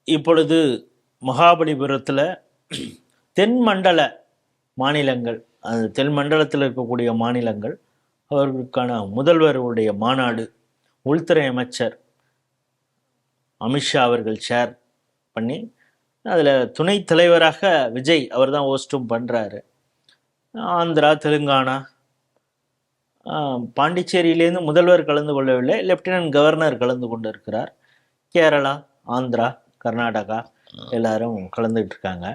இப்பொழுது மகாபலிபுரத்தில் தென்மண்டல மாநிலங்கள், அது தென் மண்டலத்தில் இருக்கக்கூடிய மாநிலங்கள் அவர்களுக்கான முதல்வருடைய மாநாடு உள்துறை அமைச்சர் அமித்ஷா அவர்கள் ஷேர் பண்ணி அதில் துணைத் தலைவராக விஜய் அவர் தான் ஹோஸ்ட்டும் பண்ணுறாரு. ஆந்திரா, தெலுங்கானா, பாண்டிச்சேரியிலேருந்து முதல்வர் கலந்து கொள்ளவில்லை, லெப்டினன்ட் கவர்னர் கலந்து கொண்டு இருக்கிறார். கேரளா, ஆந்திரா, கர்நாடகா எல்லாரும் கலந்துகிட்டு இருக்காங்க.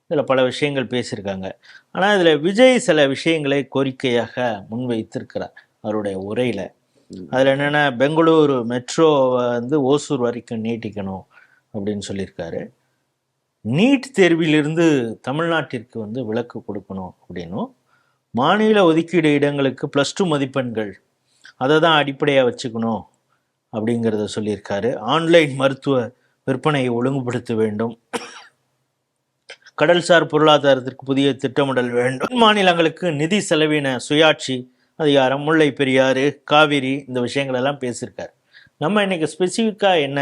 இதில் பல விஷயங்கள் பேசியிருக்காங்க. ஆனால் இதில் விஜய் சில விஷயங்களை கோரிக்கையாக முன்வைத்திருக்கிறார் அவருடைய உரையில். அதில் என்னென்னா, பெங்களூரு மெட்ரோவை வந்து ஓசூர் வரைக்கும் நீட்டிக்கணும் அப்படின்னு சொல்லியிருக்காரு. நீட் தேர்விலிருந்து தமிழ்நாட்டிற்கு வந்து விலக்கு கொடுக்கணும் அப்படின்னும், மாநில ஒதுக்கீடு இடங்களுக்கு +2 மதிப்பெண்கள் அதை தான் அடிப்படையாக வச்சுக்கணும் அப்படிங்கிறத சொல்லியிருக்காரு. ஆன்லைன் மருத்துவ விற்பனையை ஒழுங்குபடுத்த வேண்டும், கடல்சார் பொருளாதாரத்திற்கு புதிய திட்டமிடல் வேண்டும், மாநிலங்களுக்கு நிதி செலவின சுயாட்சி அதிகாரம், முல்லை பெரியாறு, காவிரி, இந்த விஷயங்கள் எல்லாம் பேசியிருக்காரு. நம்ம இன்னைக்கு ஸ்பெசிஃபிக்காக என்ன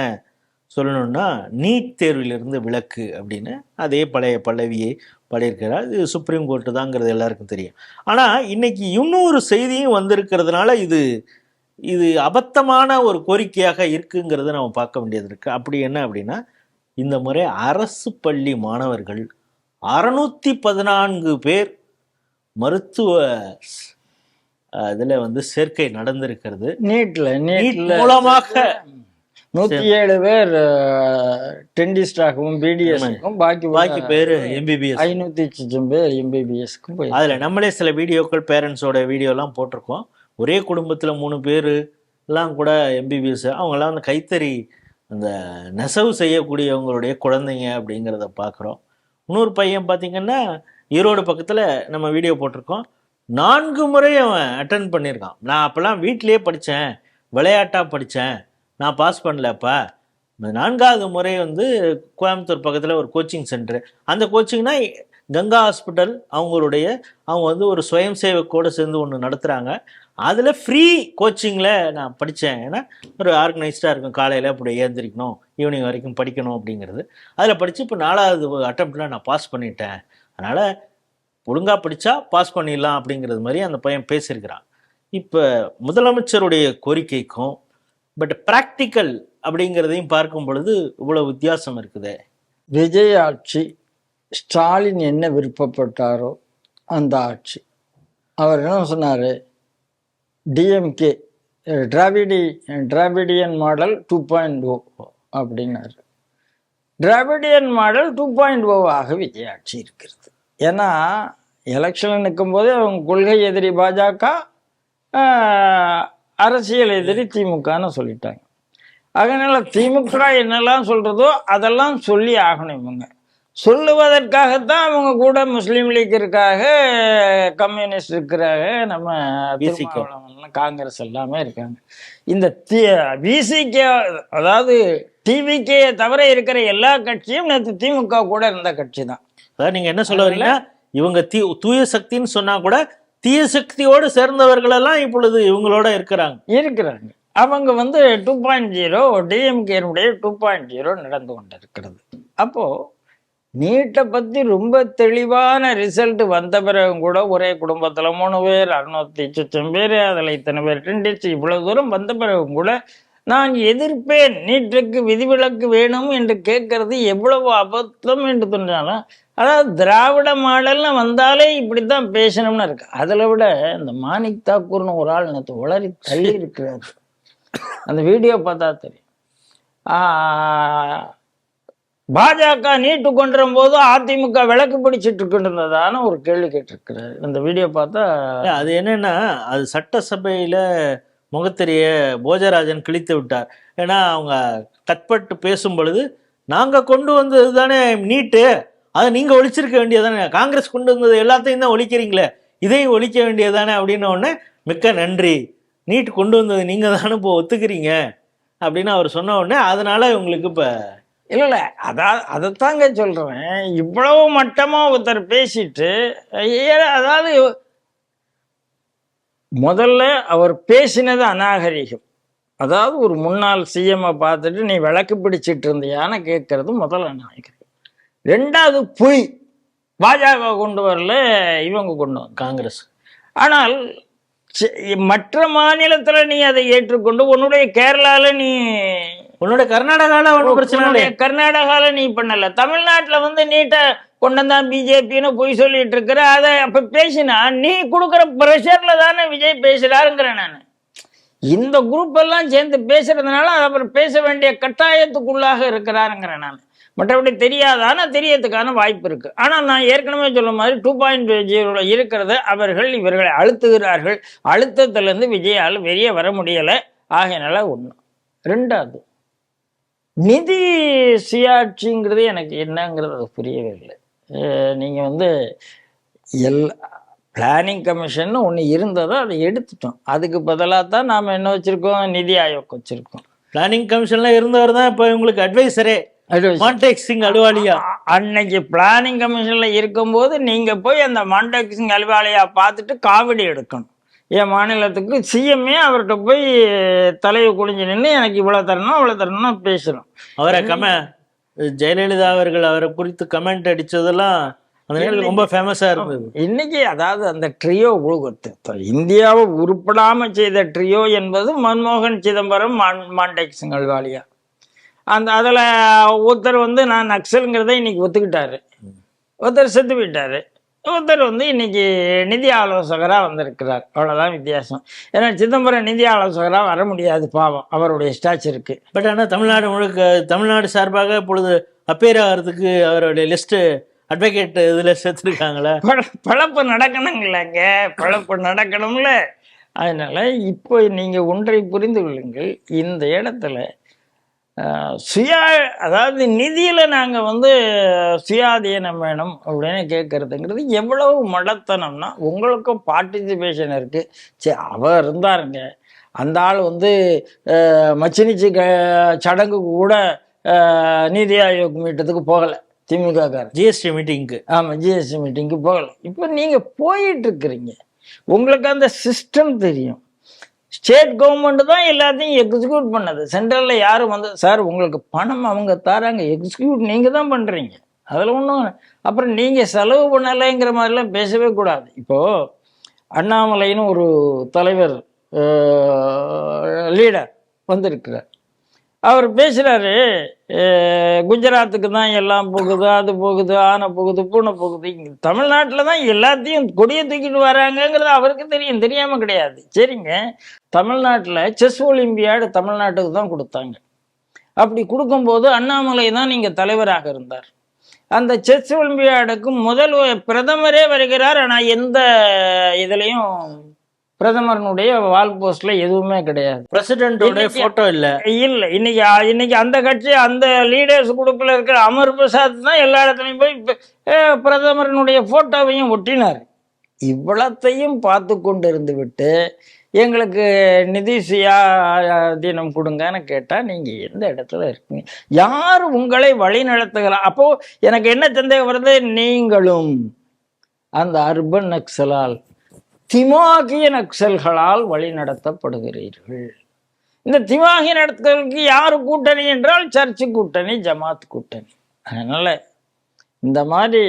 சொல்லணும்னா, நீட் தேர்விலிருந்து விலக்கு அப்படின்னு அதே பழைய பல்லவியை பாடியிருக்கிறார். இது சுப்ரீம் கோர்ட்டு தாங்கிறது எல்லாருக்கும் தெரியும். ஆனால் இன்னைக்கு இன்னொரு செய்தியும் வந்திருக்கிறதுனால இது அபத்தமான ஒரு கோரிக்கையாக இருக்குங்கிறத நம்ம பார்க்க வேண்டியது இருக்கு. அப்படி என்ன அப்படின்னா, இந்த முறை அரசு பள்ளி மாணவர்கள் 614 பேர் மருத்துவ இதில் வந்து சேர்க்கை நடந்திருக்கிறது. நீட் மூலமாக 107 பேர் டென்டிஸ்டாகவும் பிடிஎஸ்க்கும், பாக்கி பேர் எம்பிபிஎஸ், 500 பேர் எம்பிபிஎஸ்க்கும். அதில் நம்மளே சில வீடியோக்கள் பேரண்ட்ஸோட வீடியோலாம் போட்டிருக்கோம். ஒரே குடும்பத்தில் 3 பேர் எல்லாம் கூட எம்பிபிஎஸ். அவங்கெல்லாம் அந்த கைத்தறி அந்த நெசவு செய்யக்கூடியவங்களுடைய குழந்தைங்க அப்படிங்கிறத பார்க்குறோம். இன்னொரு பையன் பார்த்திங்கன்னா ஈரோடு பக்கத்தில் நம்ம வீடியோ போட்டிருக்கோம். 4 முறை அவன் அட்டன் பண்ணியிருக்கான். நான் அப்போல்லாம் வீட்டிலே படித்தேன், விளையாட்டாக படித்தேன், நான் பாஸ் பண்ணலப்பா. 4வது முறை வந்து கோயம்புத்தூர் பக்கத்தில் ஒரு கோச்சிங் சென்டரு. அந்த கோச்சிங்னா கங்கா ஹாஸ்பிட்டல் அவங்க வந்து ஒரு சுயம் சேவக்கோடு சேர்ந்து ஒன்று நடத்துகிறாங்க. அதில் ஃப்ரீ கோச்சிங்கில் நான் படித்தேன். ஏன்னா ஒரு ஆர்கனைஸ்டாக இருக்கும், காலையில் அப்படி ஏந்திரிக்கணும், ஈவினிங் வரைக்கும் படிக்கணும் அப்படிங்கிறது. அதில் படித்து இப்போ 4வது அட்டம்ப்டில் நான் பாஸ் பண்ணிட்டேன். அதனால் ஒழுங்காக படித்தா பாஸ் பண்ணிடலாம் அப்படிங்கிறது மாதிரி அந்த பையன் பேசியிருக்கிறான். இப்போ முதலமைச்சருடைய கோரிக்கைக்கும் பட் ப்ராக்டிக்கல் அப்படிங்கிறதையும் பார்க்கும் பொழுது இவ்வளோ வித்தியாசம் இருக்குது. விஜய் ஆட்சி, ஸ்டாலின் என்ன விருப்பப்பட்டாரோ அந்த ஆட்சி. அவர் என்ன சொன்னார், டிஎம்கே டிராவிடியன் மாடல் 2.0 அப்படின்னாரு. டிராவிடியன் மாடல் 2.0 விஜய் ஆட்சி இருக்கிறது. ஏன்னா எலெக்ஷனில் நிற்கும்போது அவங்க கொள்கை எதிரி பாஜக, அரசியல் எதிரி திமுகன்னு சொல்லிட்டாங்க. அதனால திமுக என்னெல்லாம் சொல்றதோ அதெல்லாம் சொல்லி ஆகணும். இவங்க சொல்லுவதற்காகத்தான் அவங்க கூட முஸ்லீம் லீக் இருக்காக, கம்யூனிஸ்ட் இருக்கிறாங்க, நம்ம காங்கிரஸ் எல்லாமே இருக்காங்க. இந்த விசிகே, அதாவது டிவிகே தவிர இருக்கிற எல்லா கட்சியும் நேற்று திமுக கூட இருந்த கட்சி தான். அதாவது நீங்க என்ன சொல்ல வரீங்கன்னா, இவங்க தூய சக்தின்னு சொன்னா கூட தீய சக்தியோடு சேர்ந்தவர்கள் எல்லாம் இப்பொழுது இவங்களோட இருக்கிறாங்க. அவங்க வந்து 2.0 டிஎம்கேனுடைய 2.0 நடந்து கொண்டிருக்கிறது. அப்போ நீட்டை பத்தி ரொம்ப தெளிவான ரிசல்ட் வந்த பிறகு கூட ஒரே குடும்பத்துல 3 பேர் 600 பேர், அதுல இத்தனை பேர் டென்டிஸ்ட், இவ்வளவு தூரம் வந்த பிறகு கூட நான் எதிர்ப்பேன், நீட்டுக்கு விதிவிலக்கு வேணும் என்று கேட்கறது எவ்வளவு அபத்தம் என்று தோன்றாலும், அதாவது திராவிட மாடல்னு வந்தாலே இப்படித்தான் பேசணும்னு இருக்கு. அதுல விட இந்த மாணிக் தாக்கூர்னு ஒரு ஆள் நேற்று உளறி தள்ளி இருக்கிறாரு. அந்த வீடியோ பார்த்தா தெரியும். பாஜக நீட்டு கொண்டு போது அதிமுக விளக்கு பிடிச்சிட்டு இருக்கின்றதான ஒரு கேள்வி கேட்டிருக்கிறாரு. அந்த வீடியோ பார்த்தா அது என்னன்னா, அது சட்டசபையில முகத்திரிய போஜராஜன் கிழித்து விட்டார். ஏன்னா அவங்க கட்பட்டு பேசும் பொழுது, நாங்க கொண்டு வந்தது தானே நீட்டு, அதை நீங்க ஒழிச்சிருக்க வேண்டியதானே, காங்கிரஸ் கொண்டு வந்தது எல்லாத்தையும் தான் ஒழிக்கிறீங்களே, இதையும் ஒழிக்க வேண்டியதானே அப்படின்னு உடனே, மிக்க நன்றி, நீட் கொண்டு வந்தது நீங்க தானே இப்போ ஒத்துக்கிறீங்க அப்படின்னு அவர் சொன்ன உடனே, அதனால உங்களுக்கு இப்ப இல்லை அதைத்தாங்க சொல்றேன். இவ்வளவு மட்டமா ஒருத்தர் பேசிட்டு, அதாவது முதல்ல அவர் பேசினது அநாகரிகம். அதாவது ஒரு முன்னாள் சிஎம்ஐ பார்த்துட்டு நீ விளக்கு பிடிச்சிட்டு இருந்தியான்னு கேட்கறது முதல்ல நினைக்கிறேன். ரெண்டாவது பொய். பாஜக கொண்டு வரல, இவங்க கொண்டு வந்தாங்க, காங்கிரஸ். ஆனால் மற்ற மாநிலத்துல நீ அதை ஏற்றுக்கொண்டு உன்னுடைய கேரளால நீ, உன்னுடைய கர்நாடகால ஒன்றும் பிரச்சனை இல்லை, கர்நாடகால நீ பண்ணல, தமிழ்நாட்டுல வந்து நீட்ட கொண்டதான் பிஜேபின்னு பொய் சொல்லிட்டு இருக்கிற. அதை அப்ப பேசினா நீ கொடுக்குற பிரஷர்ல தானே விஜய் பேசுறாருங்கிறேன் நான். இந்த குரூப் எல்லாம் சேர்ந்து பேசுறதுனால அவர் பேச வேண்டிய கட்டாயத்துக்குள்ளாக இருக்கிறாருங்கிறேன் நான். மற்றபடி தெரியாதானா தெரியறதுக்கான வாய்ப்பு இருக்கு. ஆனால் நான் ஏற்கனவே சொல்ல மாதிரி 2.0 இருக்கிறத இவர்களை அழுத்துகிறார்கள். அழுத்தத்திலிருந்து விஜயால் வெளியே வர முடியலை. ஆகையினால ஒன்று. ரெண்டாவது, நிதி சுயாட்சிங்கிறது எனக்கு என்னங்கிறது அது புரியவே இல்லை. நீங்கள் வந்து பிளானிங் கமிஷன் ஒன்று இருந்ததோ அதை எடுத்துட்டோம். அதுக்கு பதிலாக தான் நாம் என்ன வச்சுருக்கோம், நிதி ஆயோக் வச்சுருக்கோம். பிளானிங் கமிஷன்ல இருந்தவர் தான் இப்போ உங்களுக்கு அட்வைசரே மான்டேக் சிங் அலுவாலியா. அன்னைக்கு பிளானிங் கமிஷன்ல இருக்கும்போது நீங்க போய் அந்த மான்டேக் சிங் அலுவாலியா பார்த்துட்டு காவடி எடுக்கணும். என் மாநிலத்துக்கு சிஎம்ஏ அவர்கிட்ட போய் தலையை குடிஞ்சு நின்று எனக்கு இவ்வளவு தரணும் பேசணும். அவரை ஜெயலலிதா அவர்கள் அவரை குறித்து கமெண்ட் அடிச்சதெல்லாம் அந்த நேரத்தில் ரொம்ப ஃபேமஸா இருந்தது. இன்னைக்கு அதாவது அந்த ட்ரியோ இந்தியாவை உருப்படாம செய்த ட்ரியோ என்பது மன்மோகன், சிதம்பரம், மான்டேக் சிங் அலுவாலியா. அதில் ஒருத்தர் வந்து நான் நக்சலுங்கிறத இன்னைக்கு ஒத்துக்கிட்டாரு, ஒருத்தர் செத்து போயிட்டாரு, ஒருத்தர் வந்து இன்னைக்கு நிதி ஆலோசகராக வந்திருக்கிறார். அவ்வளோதான் வித்தியாசம். ஏன்னா சிதம்பரம் நிதி ஆலோசகராக வர முடியாது, பாவம், அவருடைய ஸ்டாச்சருக்கு. பட் ஆனால் தமிழ்நாடு சார்பாக இப்பொழுது அப்பேர் ஆகிறதுக்கு அவருடைய லிஸ்ட்டு அட்வொகேட் இதில் சேர்த்துருக்காங்களா? பழப்பு நடக்கணுங்களாங்க, பழப்பு நடக்கணும்ல. அதனால இப்போ நீங்கள் ஒன்றை புரிந்து கொள்ளுங்கள், இந்த இடத்துல அதாவது நிதியில நாங்க வந்து சுயாதீனம் வேணும் அப்படின்னு கேட்கறதுங்கிறது எவ்வளவு மடத்தனம்னா, உங்களுக்கும் பார்ட்டிசிபேஷன் இருக்கு. சரி, அவர் இருந்தாருங்க, அந்த ஆள் வந்து மச்சினிச்சி சடங்கு கூட நிதி ஆயோக் மீட்டத்துக்கு போகலை, திமுக ஜிஎஸ்டி மீட்டிங்க்கு. ஆமா, ஜிஎஸ்டி மீட்டிங்க்கு போகலை. இப்போ நீங்க போயிட்டு இருக்கிறீங்க, உங்களுக்கு அந்த சிஸ்டம் தெரியும். ஸ்டேட் கவர்மெண்ட் தான் எல்லாத்தையும் எக்ஸிக்யூட் பண்ணது. சென்ட்ரல்ல யாரும் வந்து சார் உங்களுக்கு பணம் அவங்க தராங்க, எக்ஸிக்யூட் நீங்க தான் பண்றீங்க, அதில் ஒன்றும். அப்புறம் நீங்க செலவு பண்ணலைங்கிற மாதிரிலாம் பேசவே கூடாது. இப்போ அண்ணாமலைன்னு ஒரு தலைவர் லீடர் வந்திருக்கிறார், அவர் பேசுறாரு, குஜராத்துக்கு தான் எல்லாம் போகுது, அது போகுது, ஆனை போகுது, பூனை போகுது, இங்கே தமிழ்நாட்டில் தான் எல்லாத்தையும் கொடியை தூக்கிட்டு வராங்கங்கிறது அவருக்கு தெரியும், தெரியாமல் கிடையாது. சரிங்க, தமிழ்நாட்டில் செஸ் ஒலிம்பியாடு தமிழ்நாட்டுக்கு தான் கொடுத்தாங்க. அப்படி கொடுக்கும்போது அண்ணாமலை தான் நீங்கள் தலைவராக இருந்தார். அந்த செஸ் ஒலிம்பியாடுக்கு முதல் பிரதமரே வருகிறார். ஆனால் எந்த இதுலையும் பிரதமரனுடைய வால் போஸ்ட்ல எதுவுமே கிடையாது, பிரசிடென்டோட போட்டோ இல்லை. இன்னைக்கு அந்த கட்சி அந்த லீடர்ஸ் குரூப்ல இருக்கிற அமர் பிரசாத் தான் எல்லா இடத்துலையும் போய் பிரதமரனுடைய போட்டோவையும் ஒட்டினார். இவ்வளத்தையும் பார்த்து கொண்டு இருந்து விட்டு எங்களுக்கு நிதி சுயாதீனம் கொடுங்கன்னு கேட்டா நீங்க எந்த இடத்துல இருக்கீங்க? யார் உங்களை வழி நடத்துகிறா? அப்போ எனக்கு என்ன சந்தேகம் வருது, நீங்களும் அந்த அர்பன் நக்சலால், திமாகிய நக்சல்களால் வழி நடத்தப்படுகிறீர்கள். இந்த திமாகிய நடத்துகளுக்கு யாரு கூட்டணி என்றால் சர்ச்சு கூட்டணி, ஜமாத் கூட்டணி. அதனால இந்த மாதிரி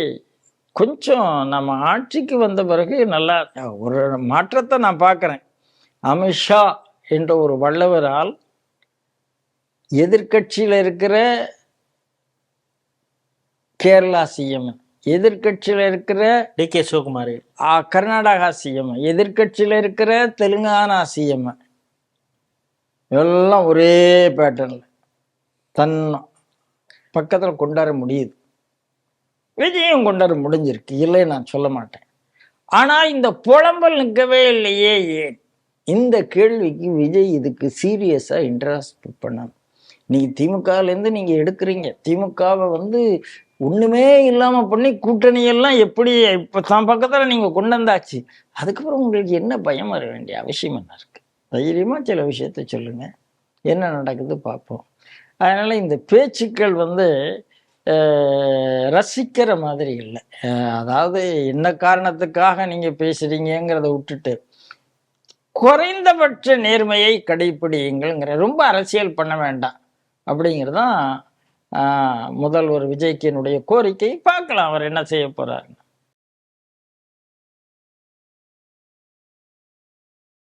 கொஞ்சம் நம்ம ஆட்சிக்கு வந்த பிறகு நல்லா ஒரு மாற்றத்தை நான் பார்க்குறேன். அமித்ஷா என்ற ஒரு வல்லவரால் எதிர்கட்சியில் இருக்கிற கேரளா சிஎம், எதிர்கட்சியில் இருக்கிற டிகே சிவகுமார், கர்நாடகா சிஎம், எதிர்கட்சியில் இருக்கிற தெலுங்கானா சிஎம், எல்லாம் ஒரே பேட்டர்ன்ல தன் பக்கத்தில் கொண்டாட முடியுது. விஜயம் கொண்டாட முடிஞ்சிருக்கு, இல்லை நான் சொல்ல மாட்டேன். ஆனால் இந்த புலம்பல் நிற்கவே இல்லையே, ஏன்? இந்த கேள்விக்கு விஜய் இதுக்கு சீரியஸா இன்ட்ரெஸ்ட் பண்ணணும். நீங்க திமுகலேருந்து நீங்க எடுக்கிறீங்க, திமுகவை வந்து ஒண்ணுமே இல்லாம பண்ணி கூட்டணியெல்லாம் எப்படி இப்ப தான் பக்கத்துல நீங்க கொண்டு வந்தாச்சு, அதுக்கப்புறம் உங்களுக்கு என்ன பயம் வர வேண்டிய அவசியம் என்ன இருக்கு? தைரியமா சில விஷயத்த சொல்லுங்க, என்ன நடக்குது பார்ப்போம். அதனால இந்த பேச்சுக்கள் வந்து ரசிக்கிற மாதிரி இல்லை. அதாவது என்ன காரணத்துக்காக நீங்க பேசுறீங்கிறத விட்டுட்டு குறைந்தபட்ச நேர்மையை கடைப்பிடியுங்கள்ங்கிற, ரொம்ப அரசியல் பண்ண வேண்டாம் அப்படிங்கிறதான் முதல்வர் விஜய்க்கு என்னுடைய கோரிக்கை. பார்க்கலாம் அவர் என்ன செய்ய போறாரு.